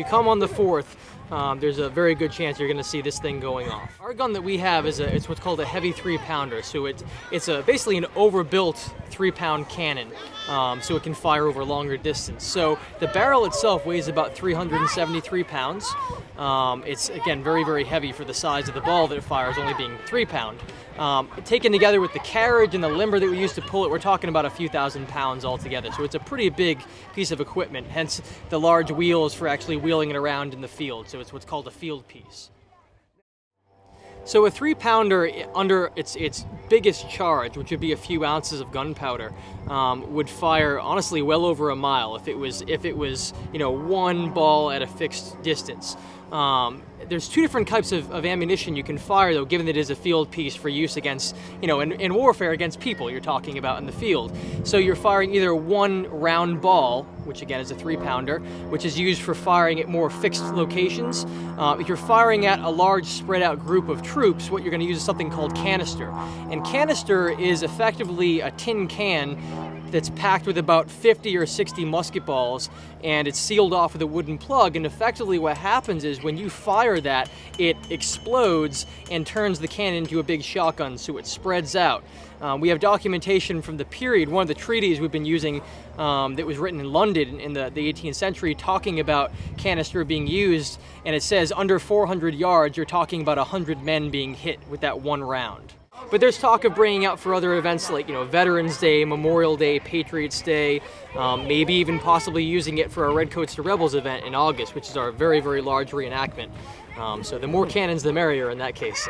you come on the 4th, there's a very good chance you're going to see this thing going off. Our gun that we have is it's what's called a heavy 3-pounder. So it's basically an overbuilt 3-pound cannon, so it can fire over longer distance. So the barrel itself weighs about 373 pounds. It's, again, very, very heavy for the size of the ball that it fires, only being 3-pound. Taken together with the carriage and the limber that we use to pull it, we're talking about a few thousand pounds altogether. So it's a pretty big piece of equipment, hence the large wheels for actually wheeling it around in the field. So it's what's called a field piece. So a 3-pounder, under its biggest charge, which would be a few ounces of gunpowder, would fire honestly well over a mile if it was one ball at a fixed distance. There's 2 different types of ammunition you can fire, though, given that it is a field piece for use against, in warfare against people you're talking about in the field. So you're firing either one round ball, which again is a 3-pounder, which is used for firing at more fixed locations. If you're firing at a large spread out group of troops, what you're going to use is something called canister. And canister is effectively a tin can that's packed with about 50 or 60 musket balls, and it's sealed off with a wooden plug, and effectively what happens is when you fire that, it explodes and turns the cannon into a big shotgun, so it spreads out. We have documentation from the period, one of the treaties we've been using that was written in London in the 18th century, talking about canister being used, and it says under 400 yards, you're talking about 100 men being hit with that one round. But there's talk of bringing out for other events like, Veterans Day, Memorial Day, Patriots Day, maybe even possibly using it for our Redcoats to Rebels event in August, which is our very, very large reenactment. So the more cannons, the merrier in that case.